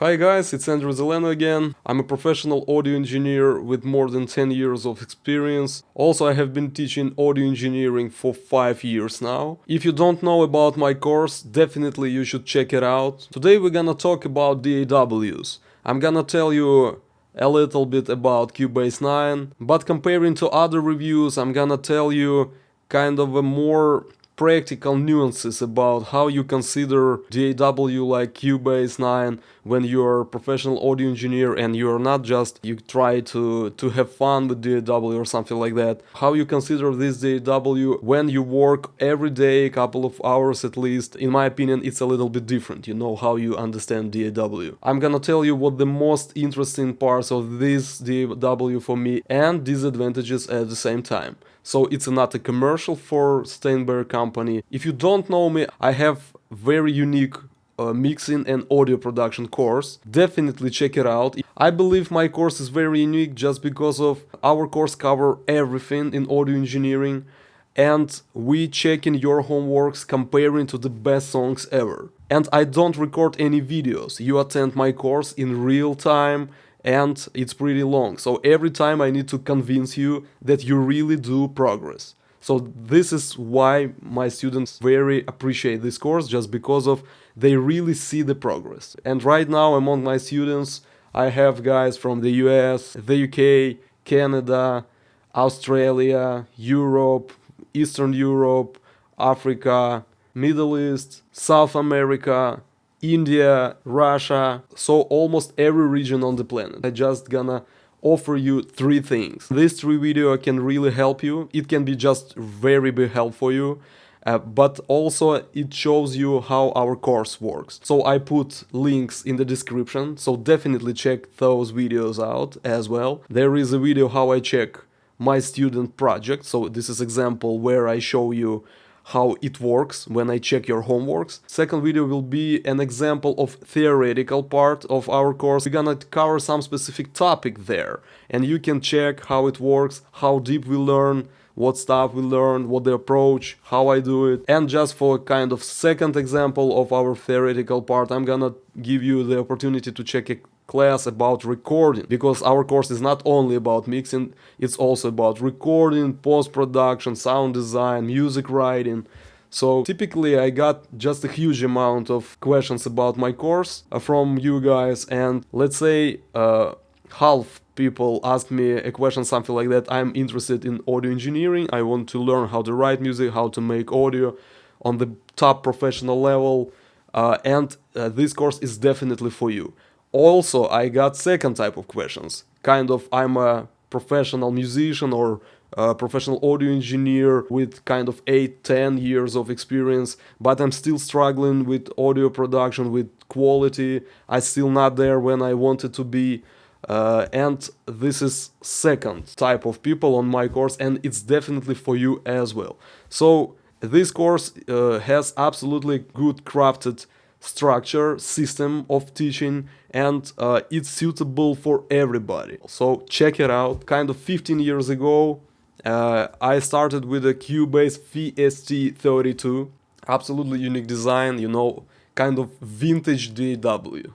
Hi guys, it's Andrew Zeleno again. I'm a professional audio engineer with more than 10 years of experience. Also, I have been teaching audio engineering for 5 years now. If you don't know about my course, definitely you should check it out. Today we're gonna talk about DAWs. I'm gonna tell you a little bit about Cubase 9, but comparing to other reviews, I'm gonna tell you kind of a more practical nuances about how you consider DAW like Cubase 9 when you're a professional audio engineer and you're not just you try to have fun with DAW or something like that. How you consider this DAW when you work every day, a couple of hours at least. In my opinion, it's a little bit different. You know how you understand DAW. I'm gonna tell you what the most interesting parts of this DAW for me and disadvantages at the same time. So it's not a commercial for Steinberg company. If you don't know me, I have very unique mixing and audio production course. Definitely check it out. I believe my course is very unique just because of our course cover everything in audio engineering, and we checking your homeworks comparing to the best songs ever. And I don't record any videos. You attend my course in real time, and it's pretty long, so every time I need to convince you that you really do progress. So this is why my students very appreciate this course, just because of they really see the progress. And right now among my students I have guys from the US, the UK, Canada, Australia, Europe, Eastern Europe, Africa, Middle East, South America, India, Russia, so almost every region on the planet. I just gonna offer you 3 things. These 3 videos can really help you. It can be just very big help for you, but also it shows you how our course works. So I put links in the description, so definitely check those videos out as well. There is a video how I check my student project, so this is example where I show you how it works when I check your homeworks. Second video will be an example of theoretical part of our course. We're gonna cover some specific topic there, and you can check how it works, how deep we learn, what stuff we learn, what the approach, how I do it. And just for a kind of second example of our theoretical part, I'm gonna give you the opportunity to check a class about recording, because our course is not only about mixing, it's also about recording, post-production, sound design, music writing. So typically I got just a huge amount of questions about my course from you guys, and let's say half people ask me a question something like that: I'm interested in audio engineering, I want to learn how to write music, how to make audio on the top professional level, and this course is definitely for you. Also, I got second type of questions, kind of I'm a professional musician or a professional audio engineer with kind of 8-10 years of experience, but I'm still struggling with audio production, with quality. I'm still not there when I wanted to be, and this is second type of people on my course, and it's definitely for you as well. So this course has absolutely good crafted structure, system of teaching, and it's suitable for everybody. So check it out. Kind of 15 years ago, I started with a Cubase VSTi, absolutely unique design, you know, kind of vintage DAW.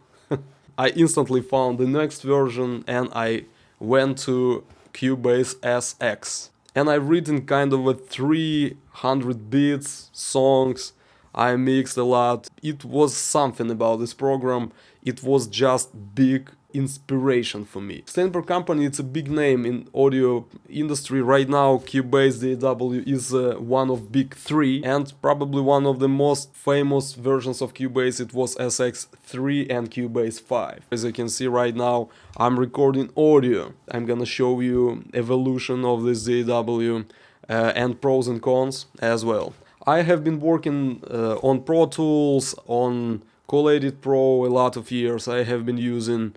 I instantly found the next version and I went to Cubase SX. And I've written kind of a 300 beats, songs. I mixed a lot. It was something about this program. It was just big inspiration for me. Steinberg company, it's a big name in audio industry right now. Cubase DAW is one of big 3, and probably one of the most famous versions of Cubase. It was SX3 and Cubase 5. As you can see right now, I'm recording audio. I'm gonna show you evolution of this DAW and pros and cons as well. I have been working on Pro Tools, on Edit Pro a lot of years. I have been using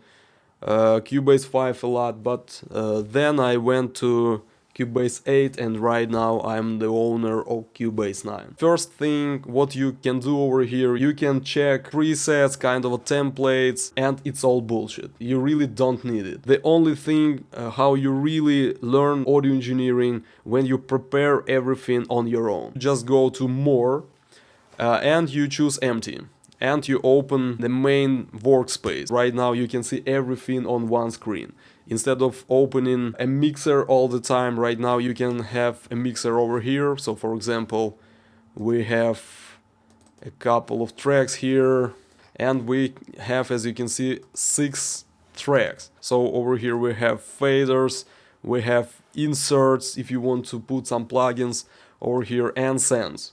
Cubase 5 a lot, but then I went to Cubase 8, and right now I'm the owner of Cubase 9. First thing, what you can do over here, you can check presets, kind of templates, and it's all bullshit. You really don't need it. The only thing how you really learn audio engineering when you prepare everything on your own. Just go to more and you choose empty. and you open the main workspace. Right now you can see everything on one screen. Instead of opening a mixer all the time, right now you can have a mixer over here. So for example, we have a couple of tracks here, and we have, as you can see, 6 tracks. So over here we have faders, we have inserts if you want to put some plugins over here, and synths.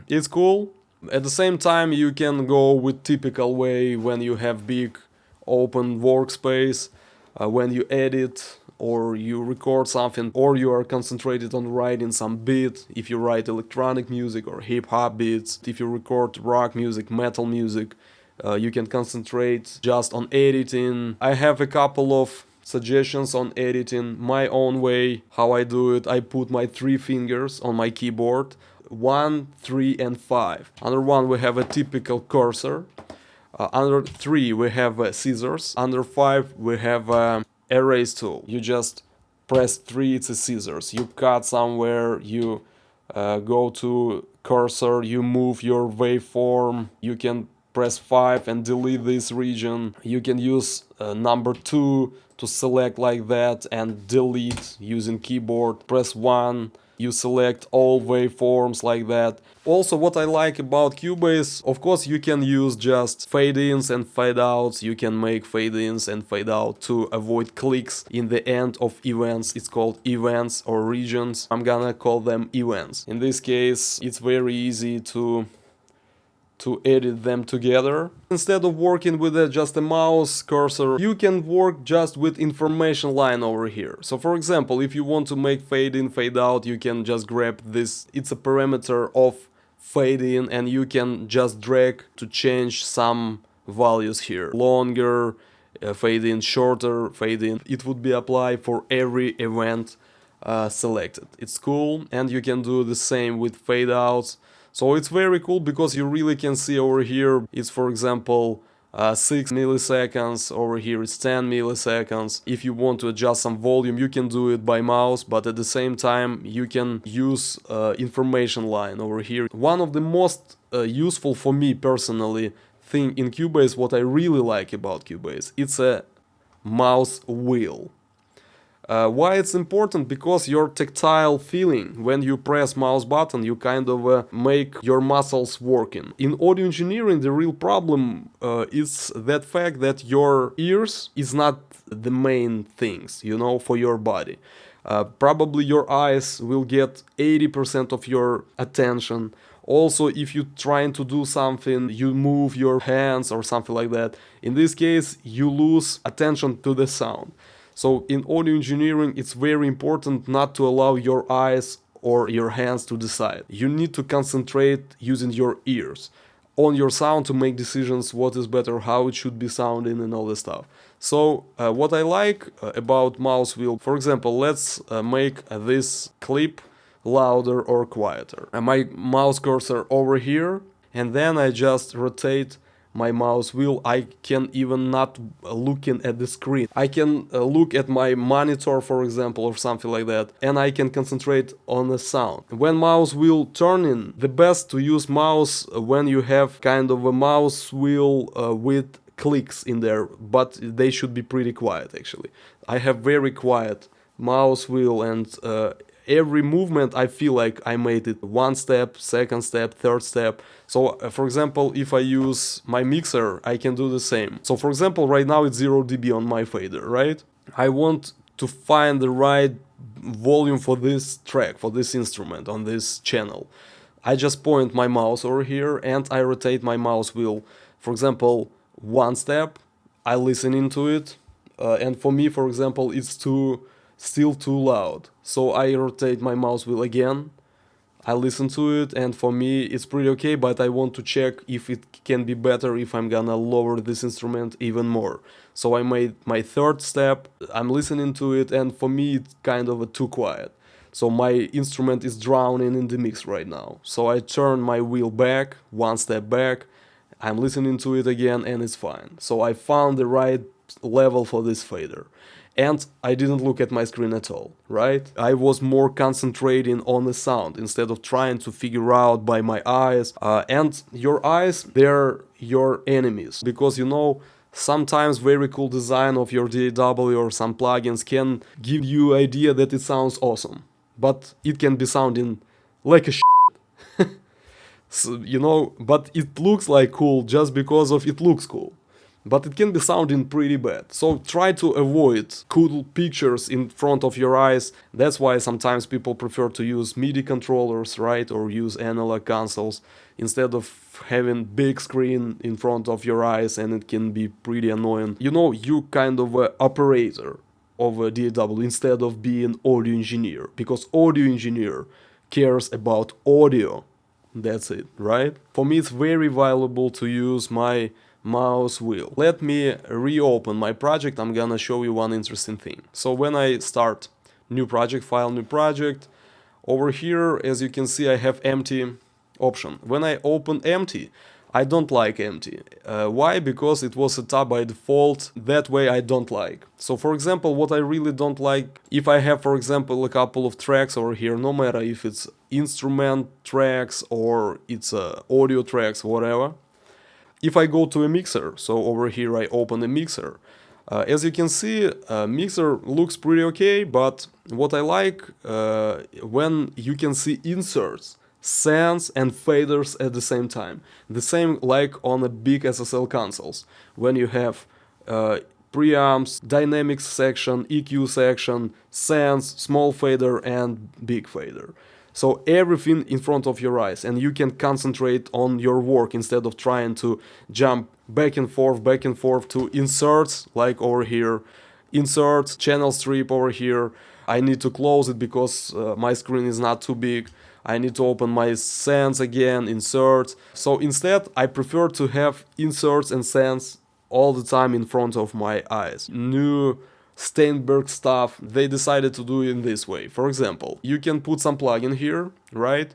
It's cool. At the same time, you can go with typical way when you have big open workspace, when you edit or you record something, or you are concentrated on writing some beat. If you write electronic music or hip-hop beats, if you record rock music, metal music, you can concentrate just on editing. I have a couple of suggestions on editing my own way. How I do it: I put my 3 fingers on my keyboard, 1, 3 and 5. Under 1 we have a typical cursor. Under 3 we have scissors. Under 5 we have erase tool. You just press 3, it's a scissors. You cut somewhere, you go to cursor, you move your waveform. You can press 5 and delete this region. You can use number 2 to select like that and delete using keyboard. Press 1, you select all waveforms like that. Also, what I like about Cubase, of course you can use just fade-ins and fade-outs. You can make fade-ins and fade-out to avoid clicks in the end of events. It's called events or regions. I'm gonna call them events. In this case, it's very easy to edit them together. Instead of working with just a mouse cursor, you can work just with information line over here. So for example, if you want to make fade in, fade out, you can just grab this. It's a parameter of fade in, and you can just drag to change some values here. Longer, fade in, shorter, fade in. It would be applied for every event selected. It's cool, and you can do the same with fade outs. So it's very cool because you really can see over here, it's for example 6 milliseconds, over here it's 10 milliseconds. If you want to adjust some volume, you can do it by mouse, but at the same time you can use information line over here. One of the most useful for me personally thing in Cubase, what I really like about Cubase, it's a mouse wheel. Why it's important? Because your tactile feeling when you press mouse button, you kind of make your muscles working. In audio engineering, the real problem is that fact that your ears is not the main things, you know, for your body. Probably your eyes will get 80% of your attention. Also, if you're trying to do something, you move your hands or something like that. In this case, you lose attention to the sound. So in audio engineering, it's very important not to allow your eyes or your hands to decide. You need to concentrate using your ears on your sound to make decisions what is better, how it should be sounding and all this stuff. So what I like about mouse wheel, for example, let's make this clip louder or quieter. My mouse cursor over here, and then I just rotate my mouse wheel. I can even not looking at the screen. I can look at my monitor, for example, or something like that, and I can concentrate on the sound. When mouse wheel turning, the best to use mouse when you have kind of a mouse wheel with clicks in there, but they should be pretty quiet actually. I have very quiet mouse wheel, and every movement I feel like I made it one step, second step, third step. So for example, if I use my mixer, I can do the same. So for example, right now it's 0 dB on my fader, right? I want to find the right volume for this track, for this instrument on this channel. I just point my mouse over here and I rotate my mouse wheel. For example, one step, I listen into it, and for me, for example, it's still too loud. So I rotate my mouse wheel again, I listen to it, and for me it's pretty okay, but I want to check if it can be better if I'm gonna lower this instrument even more. So I made my third step, I'm listening to it, and for me it's kind of too quiet. So my instrument is drowning in the mix right now. So I turn my wheel back, one step back, I'm listening to it again, and it's fine. So I found the right level for this fader. and I didn't look at my screen at all, right? I was more concentrating on the sound instead of trying to figure out by my eyes. And your eyes, they're your enemies, because you know, sometimes very cool design of your DAW or some plugins can give you idea that it sounds awesome, but it can be sounding like a so, you know, but it looks like cool just because of it looks cool. But it can be sounding pretty bad. So try to avoid cool pictures in front of your eyes. That's why sometimes people prefer to use MIDI controllers, right? Or use analog consoles instead of having big screen in front of your eyes, and it can be pretty annoying. You know, you kind of an operator of a DAW instead of being audio engineer, because audio engineer cares about audio. That's it, right? For me, it's very valuable to use my mouse wheel. Let me reopen my project. I'm gonna show you one interesting thing. So when I start new project, file, new project, over here, as you can see, I have empty option. When I open empty, I don't like empty. Why? Because it was set up by default. That way I don't like. So for example, what I really don't like, if I have, for example, a couple of tracks over here, no matter if it's instrument tracks or it's audio tracks, whatever. If I go to a mixer, so over here I open a mixer, as you can see, mixer looks pretty okay, but what I like, when you can see inserts, synths and faders at the same time. The same like on the big SSL consoles, when you have preamps, dynamics section, EQ section, synths, small fader and big fader. So everything in front of your eyes, and you can concentrate on your work instead of trying to jump back and forth to inserts, like over here, inserts, channel strip over here. I need to close it because my screen is not too big. I need to open my synths again, inserts. So instead, I prefer to have inserts and synths all the time in front of my eyes. New Steinberg stuff, they decided to do it in this way. For example, you can put some plugin here, right?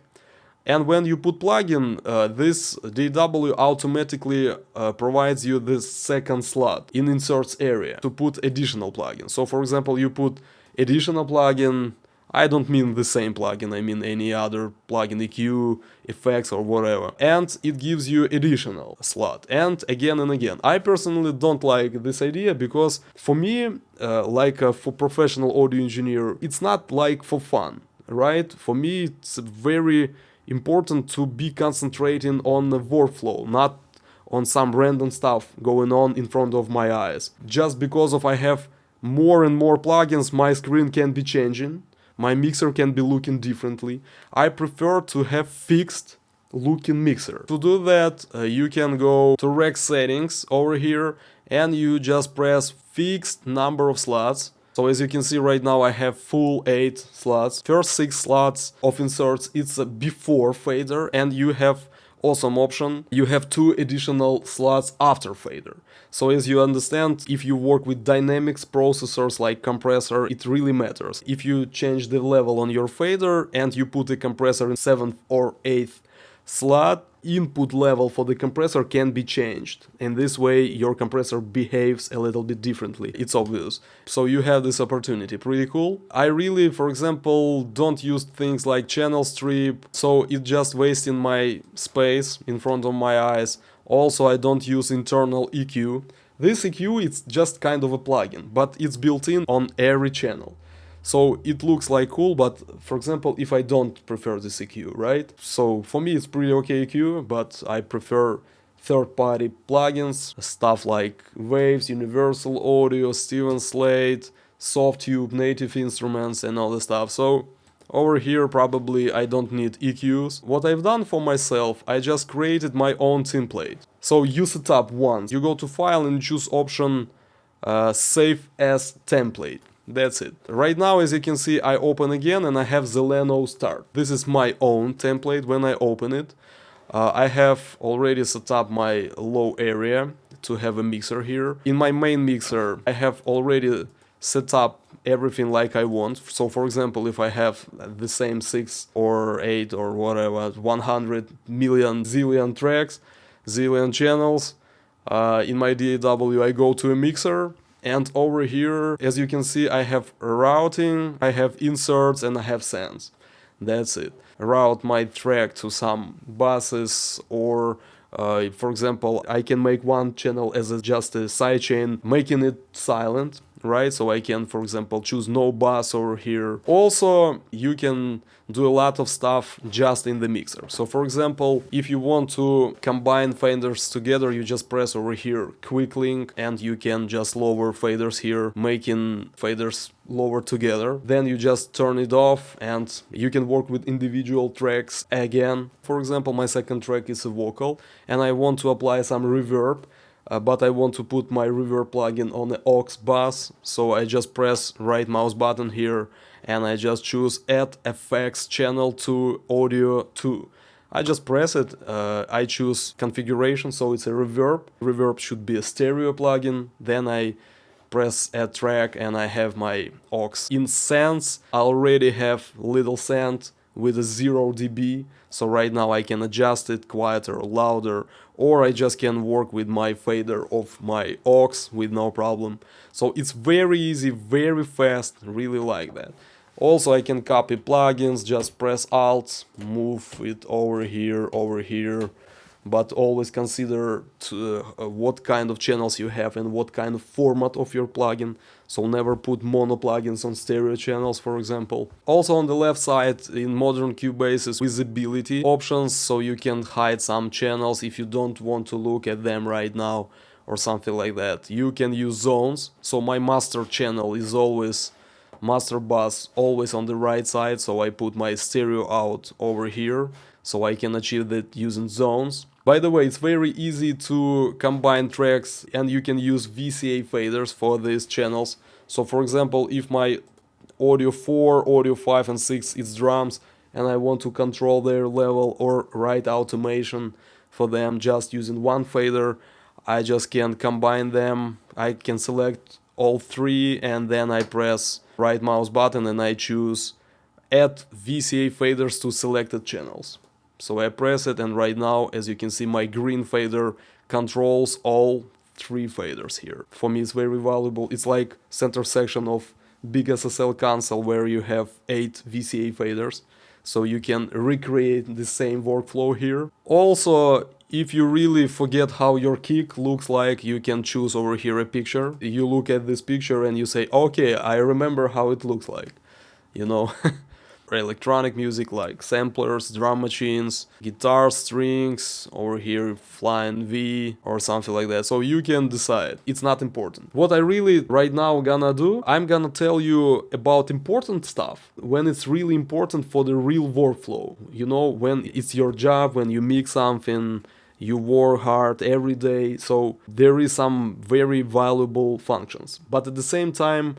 And when you put plugin, this DAW automatically provides you this second slot in inserts area to put additional plugin. So for example, you put additional plugin, I don't mean the same plugin, I mean any other plugin, EQ, effects or whatever. And it gives you additional slot. And again and again. I personally don't like this idea because for me, for professional audio engineer, it's not like for fun, right? For me, it's very important to be concentrating on the workflow, not on some random stuff going on in front of my eyes. Just because I have more and more plugins, my screen can be changing. My mixer can be looking differently. I prefer to have fixed looking mixer. To do that, you can go to rec settings over here and you just press fixed number of slots. So as you can see right now I have full 8 slots. First 6 slots of inserts, it's a before fader, and you have awesome option. You have 2 additional slots after fader. So as you understand, if you work with dynamics processors like compressor, it really matters. If you change the level on your fader and you put a compressor in 7th or 8th slot, input level for the compressor can be changed, and this way your compressor behaves a little bit differently. It's obvious. So you have this opportunity. Pretty cool. I really, for example, don't use things like channel strip, so it's just wasting my space in front of my eyes. Also, I don't use internal EQ. This EQ, it's just kind of a plugin, but it's built in on every channel. So it looks like cool, but for example, if I don't prefer this EQ, right? So for me it's pretty okay EQ, but I prefer third-party plugins, stuff like Waves, Universal Audio, Slate, Softube, Native Instruments and all the stuff. So over here probably I don't need EQs. What I've done for myself, I just created my own template. So you set up once, you go to File and choose option Save as Template. That's it. Right now, as you can see, I open again and I have Zeleno start. This is my own template when I open it. I have already set up my low area to have a mixer here. In my main mixer, I have already set up everything like I want. So for example, if I have the same 6 or 8 or whatever, 100 million zillion tracks, zillion channels, in my DAW I go to a mixer, And over here, as you can see, I have routing, I have inserts, and I have sends. That's it. Route my track to some buses, or for example, I can make one channel as just a sidechain, making it silent, right? So I can, for example, choose no bus over here. Also, you can do a lot of stuff just in the mixer. So for example, if you want to combine faders together, you just press over here quick link, and you can just lower faders here, making faders lower together. Then you just turn it off and you can work with individual tracks again. For example, my second track is a vocal and I want to apply some reverb, but I want to put my reverb plugin on the aux bus, so I just press right mouse button here and I just choose add effects channel to audio 2. I just press it, I choose configuration, so it's a reverb. Reverb should be a stereo plugin. Then I press add track and I have my aux. In Sense, I already have little send with a 0 dB, so right now I can adjust it quieter or louder, or I just can work with my fader of my aux with no problem. So it's very easy, very fast, really like that. Also, I can copy plugins, just press Alt, move it over here, but always consider what kind of channels you have and what kind of format of your plugin. So never put mono plugins on stereo channels, for example. Also on the left side in modern Cubase is visibility options, so you can hide some channels if you don't want to look at them right now or something like that. You can use zones, so my master channel is always master bus always on the right side, so I put my stereo out over here so I can achieve that using zones. By the way, it's very easy to combine tracks and you can use VCA faders for these channels. So for example, if my audio 4, audio 5 and 6 is drums and I want to control their level or write automation for them just using one fader, I just can combine them. I can select all three and then I press right mouse button and I choose add VCA faders to selected channels. So I press it and right now, as you can see, my green fader controls all three faders here. For me it's very valuable. It's like center section of big SSL console where you have 8 VCA faders. So you can recreate the same workflow here. Also, if you really forget how your kick looks like, you can choose over here a picture. You look at this picture and you say, okay, I remember how it looks like, you know. Electronic music like samplers, drum machines, guitar strings, over here flying V or something like that. So you can decide. It's not important. What I really right now gonna do, I'm gonna tell you about important stuff when it's really important for the real workflow. You know, when it's your job, when you mix something, you work hard every day. So there is some very valuable functions. But at the same time,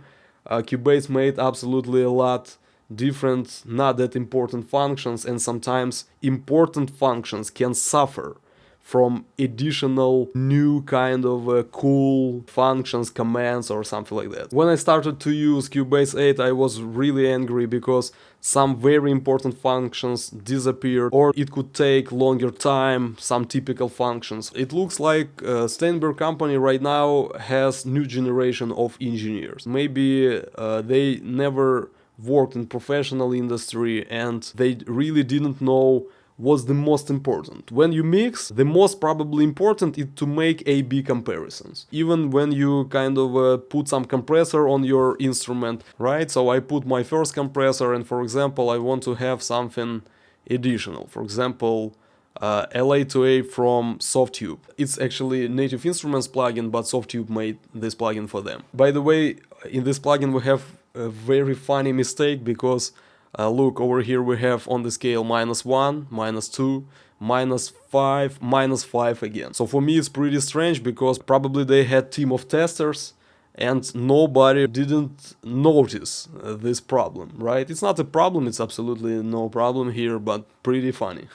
Cubase made absolutely a lot different, not that important functions, and sometimes important functions can suffer from additional new kind of cool functions, commands or something like that. When I started to use Cubase 8, I was really angry because some very important functions disappeared, or it could take longer time, some typical functions. It looks like Steinberg company right now has new generation of engineers. Maybe they never worked in professional industry and they really didn't know what's the most important. When you mix, the most probably important is to make A/B comparisons. Even when you kind of put some compressor on your instrument, right? So I put my first compressor and for example I want to have something additional. For example, LA2A from Softube. It's actually a Native Instruments plugin, but Softube made this plugin for them. By the way, in this plugin we have a very funny mistake because look, over here we have on the scale -1, -2, -5, -5 again. So for me it's pretty strange because probably they had team of testers and nobody didn't notice this problem, right? It's not a problem, it's absolutely no problem here, but pretty funny.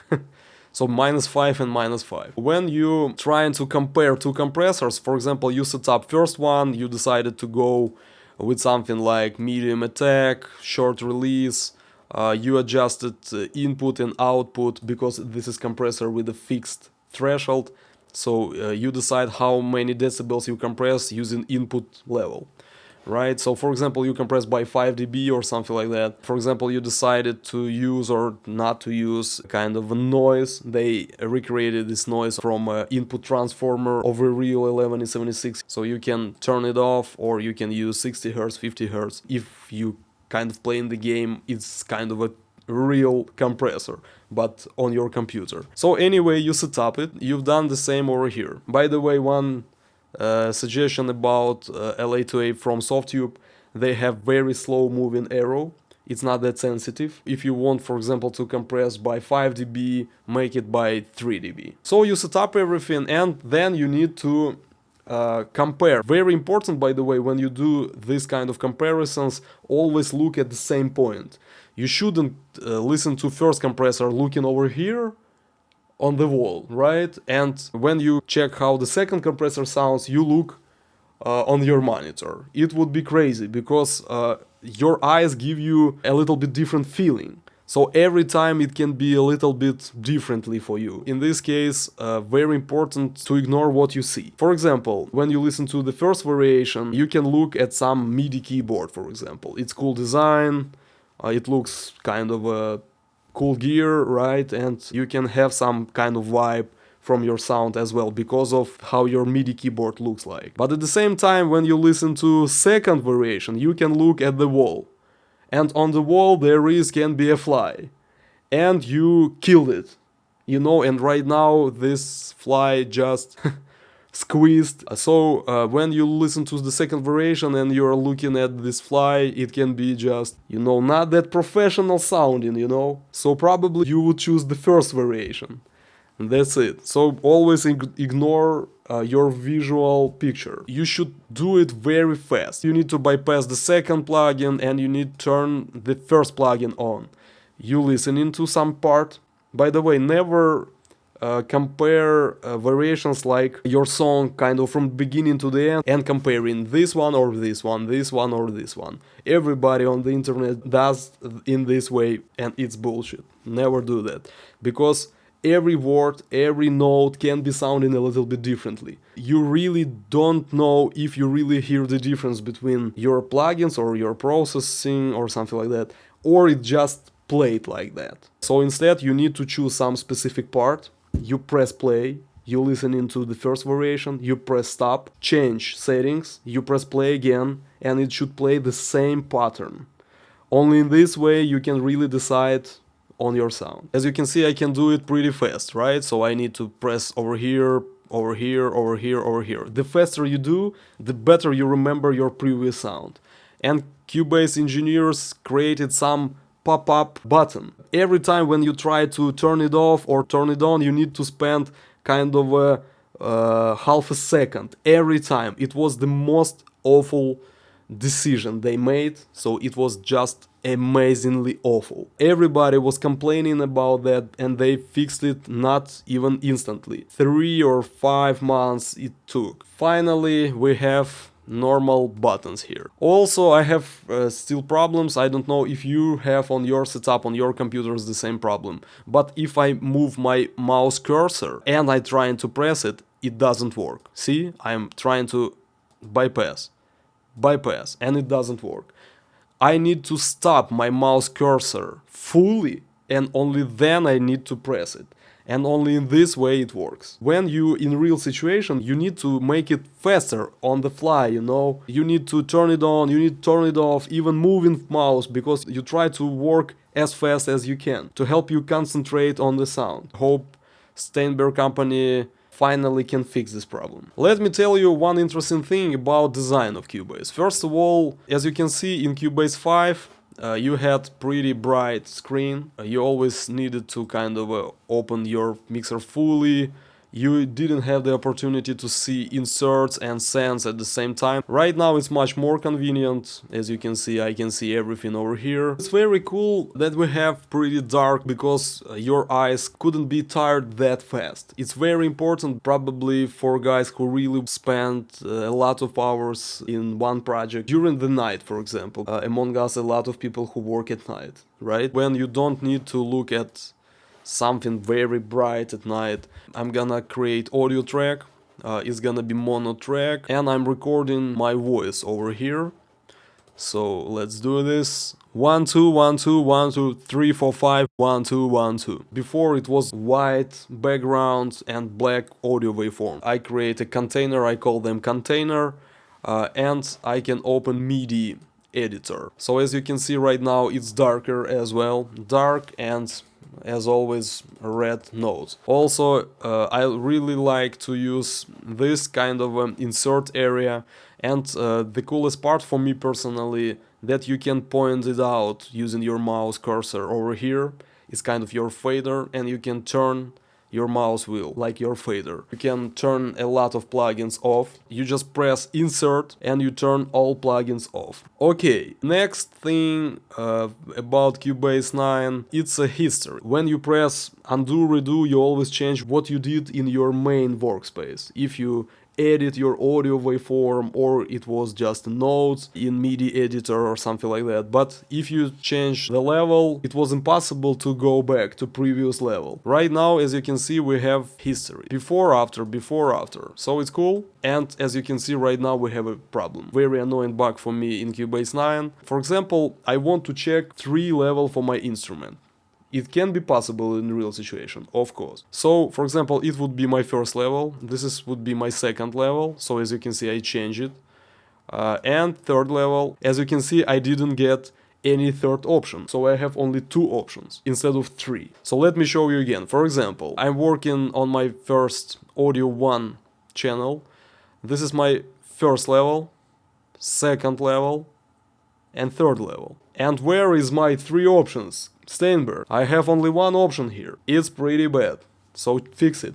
So -5 and -5. When you trying to compare two compressors, for example, you set up first one, you decided to go with something like medium attack, short release, you adjusted input and output because this is compressor with a fixed threshold. So you decide how many decibels you compress using input level. Right, so for example, you compress by 5 dB or something like that. For example, you decided to use or not to use kind of a noise. They recreated this noise from an input transformer of a real 11E76. So you can turn it off, or you can use 60 Hz, 50 Hz. If you kind of play in the game, it's kind of a real compressor, but on your computer. So anyway, you set up it. You've done the same over here. By the way, one suggestion about LA2A from Softube: they have very slow moving arrow. It's not that sensitive. If you want, for example, to compress by 5 dB, make it by 3 dB. So you set up everything, and then you need to compare. Very important, by the way, when you do this kind of comparisons, always look at the same point. You shouldn't listen to first compressor looking over here on the wall, right? And when you check how the second compressor sounds, you look on your monitor. It would be crazy, because your eyes give you a little bit different feeling. So every time it can be a little bit differently for you. In this case, very important to ignore what you see. For example, when you listen to the first variation, you can look at some MIDI keyboard, for example. It's cool design, it looks kind of a cool gear, right? And you can have some kind of vibe from your sound as well, because of how your MIDI keyboard looks like. But at the same time, when you listen to second variation, you can look at the wall. And on the wall can be a fly. And you killed it. You know, and right now this fly just squeezed. So when you listen to the second variation and you're looking at this fly, it can be just, you know, not that professional sounding, you know. So probably you would choose the first variation. And that's it. So always ignore your visual picture. You should do it very fast. You need to bypass the second plugin and you need to turn the first plugin on. You listen into some part. By the way, never compare variations like your song kind of from beginning to the end and comparing this one or this one, this one or this one. Everybody on the internet does in this way, and it's bullshit. Never do that, because every word, every note can be sounding a little bit differently. You really don't know if you really hear the difference between your plugins or your processing or something like that, or it just played like that. So instead you need to choose some specific part. You press play, you listen into the first variation, you press stop, change settings, you press play again, and it should play the same pattern. Only in this way you can really decide on your sound. As you can see, I can do it pretty fast, right? So I need to press over here, over here, over here, over here. The faster you do, the better you remember your previous sound. And Cubase engineers created some pop-up button. Every time when you try to turn it off or turn it on, you need to spend kind of a half a second every time. It was the most awful decision they made, so it was just amazingly awful. Everybody was complaining about that, and they fixed it not even instantly. 3 or 5 months it took. Finally, we have normal buttons here. Also, I have still problems. I don't know if you have on your setup on your computers the same problem, but if I move my mouse cursor and I try to press it, it doesn't work. See, I'm trying to bypass, and it doesn't work. I need to stop my mouse cursor fully, and only then I need to press it. And only in this way it works. When you in real situation, you need to make it faster on the fly, you know. You need to turn it on, you need to turn it off, even moving mouse, because you try to work as fast as you can to help you concentrate on the sound. Hope Steinberg company finally can fix this problem. Let me tell you one interesting thing about design of Cubase. First of all, as you can see in Cubase 5, you had pretty bright screen. You always needed to kind of open your mixer fully. You didn't have the opportunity to see inserts and sends at the same time. Right now it's much more convenient. As you can see, I can see everything over here. It's very cool that we have pretty dark, because your eyes couldn't be tired that fast. It's very important probably for guys who really spend a lot of hours in one project during the night, for example. Among us, a lot of people who work at night, right? When you don't need to look at something very bright at night. I'm gonna create audio track, it's gonna be mono track, and I'm recording my voice over here. So let's do this. 1 2 1 2 1 2 3 4 5 1 2 1 2. Before it was white background and black audio waveform. I create a container, I call them container, and I can open MIDI editor. So as you can see right now, it's darker as well, dark, and as always red notes. Also I really like to use this kind of insert area, and the coolest part for me personally, that you can point it out using your mouse cursor over here. It's kind of your fader, and you can turn your mouse wheel like your fader. You can turn a lot of plugins off. You just press insert and you turn all plugins off. Okay, next thing about Cubase 9, it's a history. When you press undo redo, you always change what you did in your main workspace. If you edit your audio waveform, or it was just notes in MIDI editor or something like that. But if you change the level, it was impossible to go back to previous level. Right now, as you can see, we have history. Before, after, before, after. So it's cool. And as you can see right now, we have a problem. Very annoying bug for me in Cubase 9. For example, I want to check 3 level for my instrument. It can be possible in real situation, of course. So, for example, it would be my first level. This would be my second level. So as you can see, I change it. And third level, as you can see, I didn't get any third option. So I have only 2 options instead of 3. So let me show you again. For example, I'm working on my first audio 1 channel. This is my first level, second level, and third level. And where is my 3 options? Steinberg. I have only 1 option here. It's pretty bad. So fix it.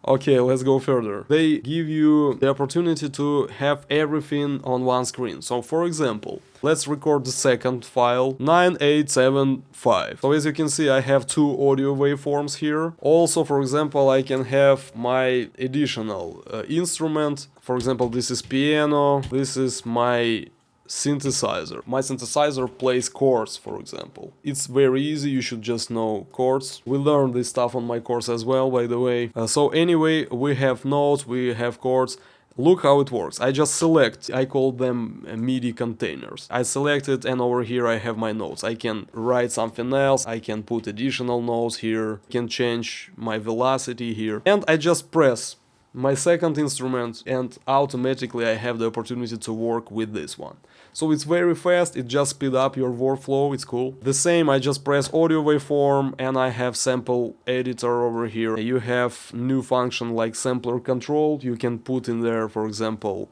Okay, let's go further. They give you the opportunity to have everything on one screen. So for example, let's record the second file, 9875. So as you can see, I have 2 audio waveforms here. Also, for example, I can have my additional instrument. For example, this is piano, this is my synthesizer. My synthesizer plays chords, for example. It's very easy, you should just know chords. We learned this stuff on my course as well, by the way. So anyway, we have notes, we have chords. Look how it works. I just select, I call them MIDI containers. I select it, and over here I have my notes. I can write something else, I can put additional notes here, can change my velocity here, and I just press my second instrument, and automatically I have the opportunity to work with this one. So it's very fast, it just speeds up your workflow, it's cool. The same, I just press audio waveform and I have sample editor over here. You have new function like sampler control. You can put in there, for example,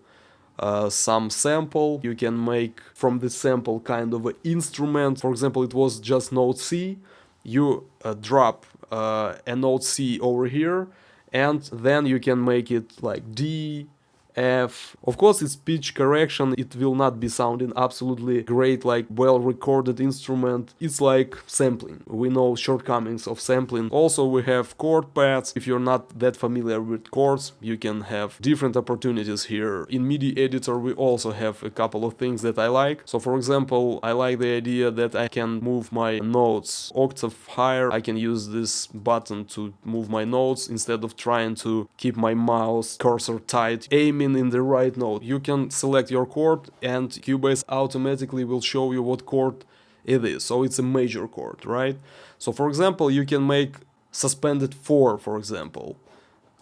some sample. You can make from the sample kind of an instrument. For example, it was just note C. You drop a note C over here, and then you can make it like D, F. Of course, it's pitch correction. It will not be sounding absolutely great like well-recorded instrument. It's like sampling. We know shortcomings of sampling. Also, we have chord paths. If you're not that familiar with chords, you can have different opportunities here. In MIDI editor, we also have a couple of things that I like. So, for example, I like the idea that I can move my notes octave higher. I can use this button to move my notes instead of trying to keep my mouse cursor tight, aiming in the right note. You can select your chord and Cubase automatically will show you what chord it is. So it's a major chord, right? So for example, you can make suspended 4, for example,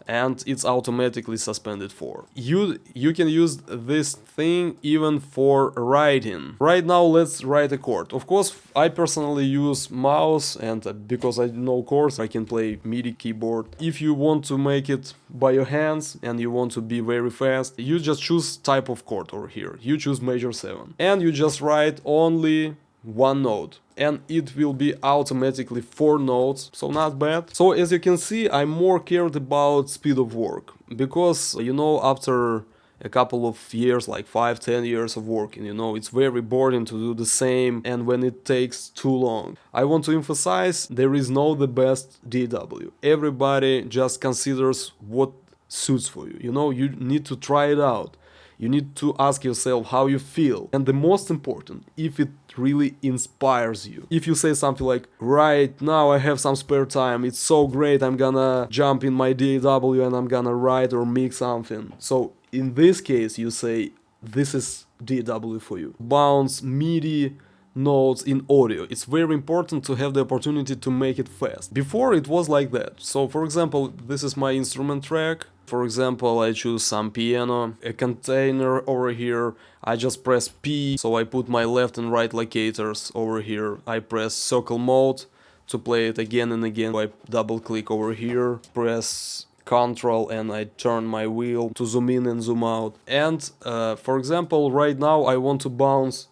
and it's automatically suspended 4. You can use this thing even for writing. Right now, let's write a chord. Of course, I personally use mouse, and because I know chords, I can play MIDI keyboard. If you want to make it by your hands and you want to be very fast, you just choose type of chord over here. You choose major 7 and you just write only 1 note, and it will be automatically 4 notes, so not bad. So as you can see, I'm more cared about speed of work, because you know, after a couple of years, like 5-10 years of working, you know, it's very boring to do the same, and when it takes too long. I want to emphasize, there is no the best DAW. Everybody just considers what suits for you, you know, you need to try it out. You need to ask yourself how you feel. And the most important, if it really inspires you. If you say something like, right now I have some spare time, it's so great, I'm gonna jump in my DAW and I'm gonna write or mix something. So in this case you say, this is DAW for you. Bounce MIDI notes in audio. It's very important to have the opportunity to make it fast. Before it was like that. So for example, this is my instrument track. For example, I choose some piano, a container over here. I just press P, so I put my left and right locators over here. I press circle mode to play it again and again. I double click over here, press Control, and I turn my wheel to zoom in and zoom out. And for example, right now I want to bounce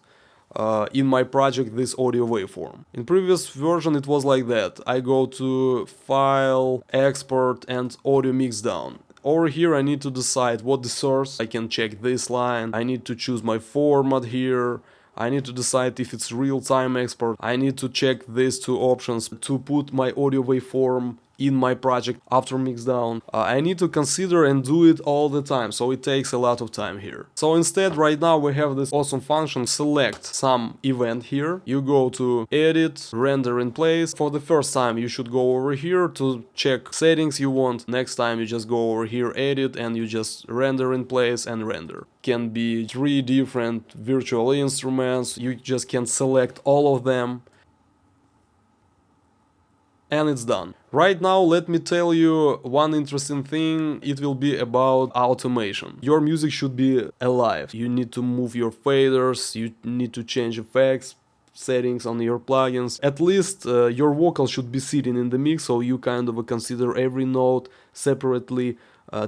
in my project this audio waveform. In previous version it was like that. I go to File, Export and Audio Mixdown. Over here I need to decide what the source. I can check this line. I need to choose my format here. I need to decide if it's real-time export. I need to check these two options to put my audio waveform in my project after mixdown. I need to consider and do it all the time, so it takes a lot of time here. So instead, right now we have this awesome function, select some event here. You go to edit, render in place. For the first time you should go over here to check settings you want. Next time you just go over here, edit, and you just render in place and render. Can be 3 different virtual instruments. You just can select all of them. And it's done. Right now, let me tell you one interesting thing. It will be about automation. Your music should be alive. You need to move your faders, you need to change effects, settings on your plugins. At least your vocal should be sitting in the mix, so you kind of consider every note separately,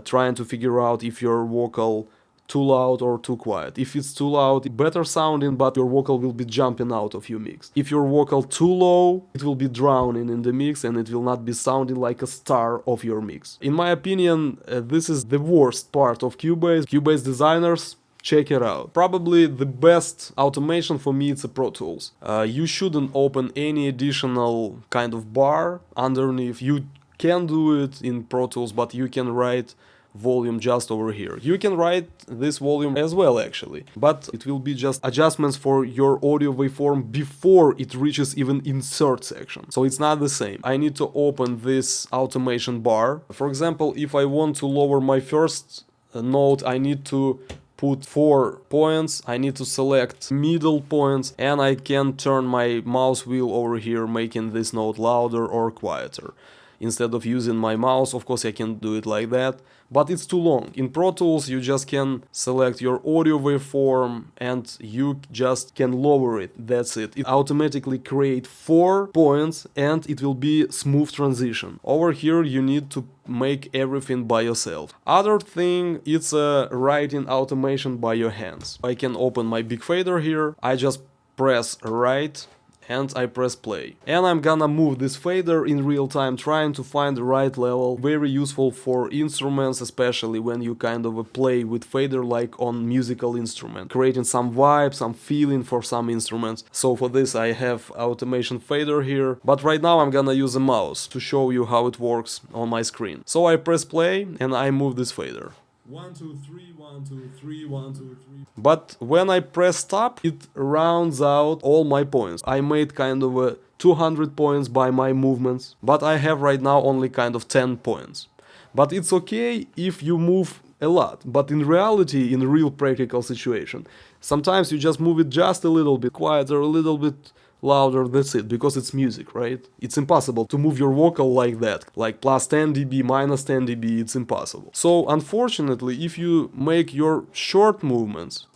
trying to figure out if your vocal too loud or too quiet. If it's too loud, better sounding, but your vocal will be jumping out of your mix. If your vocal too low, it will be drowning in the mix and it will not be sounding like a star of your mix. In my opinion, this is the worst part of Cubase. Cubase designers, check it out. Probably the best automation for me is Pro Tools. You shouldn't open any additional kind of bar underneath. You can do it in Pro Tools, but you can write volume just over here. You can write this volume as well actually, but it will be just adjustments for your audio waveform before it reaches even insert section. So it's not the same. I need to open this automation bar. For example, if I want to lower my first note, I need to put 4 points, I need to select middle points, and I can turn my mouse wheel over here, making this note louder or quieter. Instead of using my mouse, of course I can do it like that, but it's too long. In Pro Tools you just can select your audio waveform and you just can lower it, that's it. It automatically creates 4 points and it will be smooth transition. Over here you need to make everything by yourself. Other thing, it's a writing automation by your hands. I can open my big fader here, I just press write and I press play. And I'm gonna move this fader in real time, trying to find the right level. Very useful for instruments, especially when you kind of play with fader like on musical instrument, creating some vibe, some feeling for some instruments. So for this I have automation fader here, but right now I'm gonna use a mouse to show you how it works on my screen. So I press play and I move this fader. 1, 2, 3, 1, 2, 3, 1, 2, 3. But when I press stop, it rounds out all my points. I made kind of a 200 points by my movements, but I have right now only kind of 10 points. But it's okay if you move a lot, but in reality, in real practical situation, sometimes you just move it just a little bit quieter, a little bit louder, that's it, because it's music, right? It's impossible to move your vocal like that, like plus 10 dB, minus 10 dB, it's impossible. So unfortunately, if you make your short movements,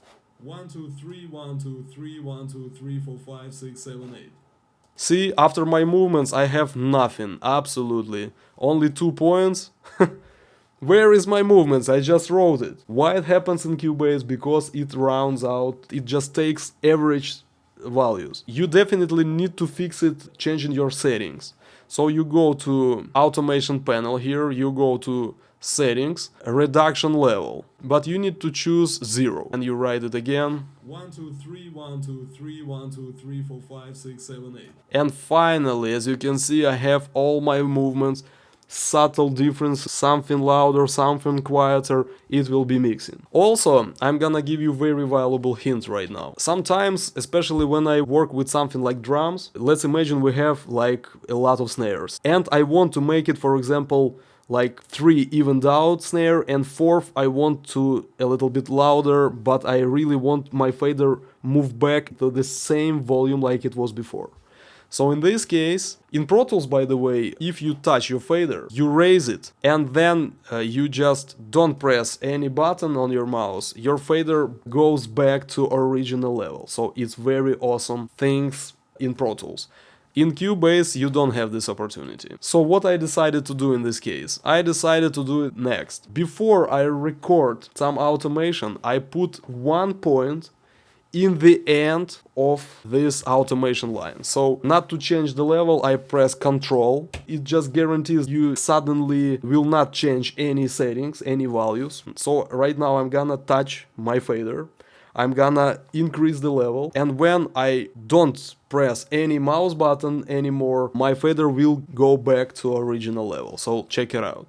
1, 2, 3, 1, 2, 3, 1, 2, 3, 4, 5, 6, 7, 8. See, after my movements I have nothing, absolutely. Only 2 points. Where is my movements? I just wrote it. Why it happens in Cubase? Because it rounds out, it just takes average values. You definitely need to fix it changing your settings. So you go to automation panel here, you go to settings, reduction level, but you need to choose 0 and you write it again. 1, 2, 3, 1, 2, 3, 1, 2, 3, 4, 5, 6, 7, 8. And finally, as you can see, I have all my movements subtle difference, something louder, something quieter, it will be mixing. Also, I'm gonna give you very valuable hint right now. Sometimes, especially when I work with something like drums, let's imagine we have like a lot of snares, and I want to make it, for example, like 3 evened out snare, and 4th I want to a little bit louder, but I really want my fader move back to the same volume like it was before. So in this case, in Pro Tools, by the way, if you touch your fader, you raise it, and then you just don't press any button on your mouse, your fader goes back to original level. So it's very awesome things in Pro Tools. In Cubase, you don't have this opportunity. So what I decided to do in this case? I decided to do it next. Before I record some automation, I put 1 point in the end of this automation line. So not to change the level, I press Ctrl. It just guarantees you suddenly will not change any settings, any values. So right now I'm gonna touch my fader. I'm gonna increase the level, and when I don't press any mouse button anymore, my fader will go back to original level. So check it out.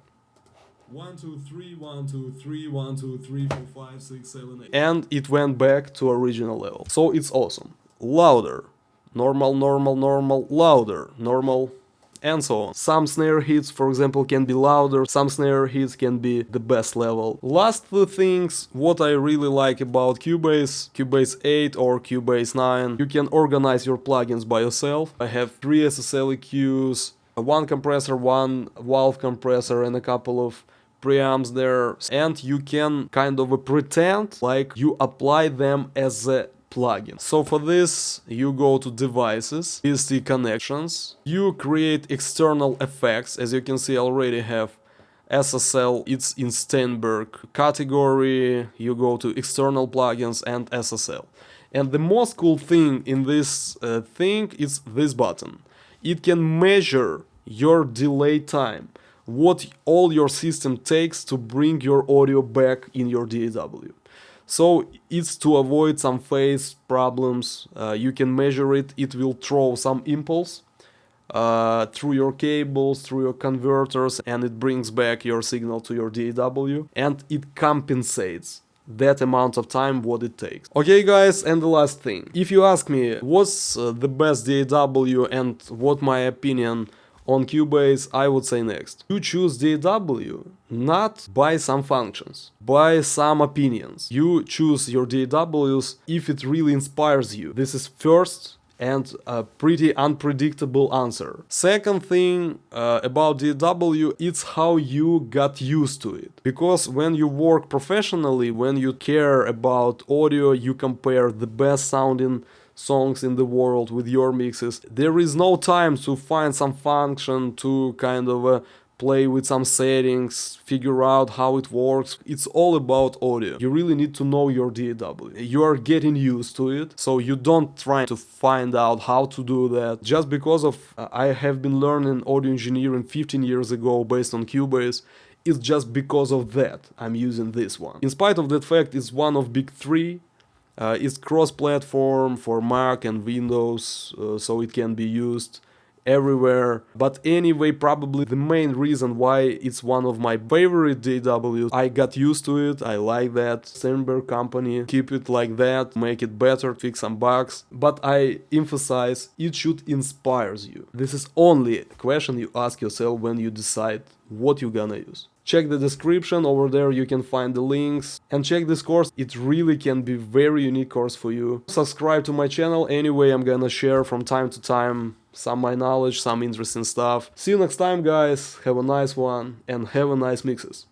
1, 2, 3, 1, 2, 3, 1, 2, 3, 4, 5, 6, 7, 8. And it went back to original level. So it's awesome. Louder. Normal, normal, normal, louder, normal, and so on. Some snare hits, for example, can be louder, some snare hits can be the best level. Last two things, what I really like about Cubase, Cubase 8 or Cubase 9, you can organize your plugins by yourself. I have 3 SSL EQs, 1 compressor, 1 valve compressor, and a couple of preamps there, and you can kind of pretend like you apply them as a plugin. So for this, you go to devices, VSTi connections, you create external effects. As you can see, I already have SSL, it's in Steinberg category, you go to external plugins and SSL. And the most cool thing in this thing is this button. It can measure your delay time, what all your system takes to bring your audio back in your DAW. So it's to avoid some phase problems. You can measure it. It will throw some impulse through your cables, through your converters, and it brings back your signal to your DAW, and it compensates that amount of time what it takes. Okay guys, and the last thing. If you ask me what's the best DAW and what my opinion on Cubase, I would say next. You choose DAW not by some functions, by some opinions. You choose your DAWs if it really inspires you. This is first and a pretty unpredictable answer. Second thing about DAW, it's how you got used to it. Because when you work professionally, when you care about audio, you compare the best sounding songs in the world with your mixes. There is no time to find some function to kind of play with some settings, figure out how it works. It's all about audio. You really need to know your DAW. You are getting used to it, so you don't try to find out how to do that. Just because of I have been learning audio engineering 15 years ago based on Cubase, it's just because of that I'm using this one. In spite of that fact, it's one of big three. It's cross-platform for Mac and Windows, so it can be used everywhere. But anyway, probably the main reason why it's one of my favorite DAWs, I got used to it, I like that. Steinberg company, keep it like that, make it better, fix some bugs. But I emphasize, it should inspire you. This is only a question you ask yourself when you decide what you're gonna use. Check the description, over there you can find the links, and check this course, it really can be very unique course for you. Subscribe to my channel, anyway I'm gonna share from time to time some my knowledge, some interesting stuff. See you next time guys, have a nice one and have a nice mixes.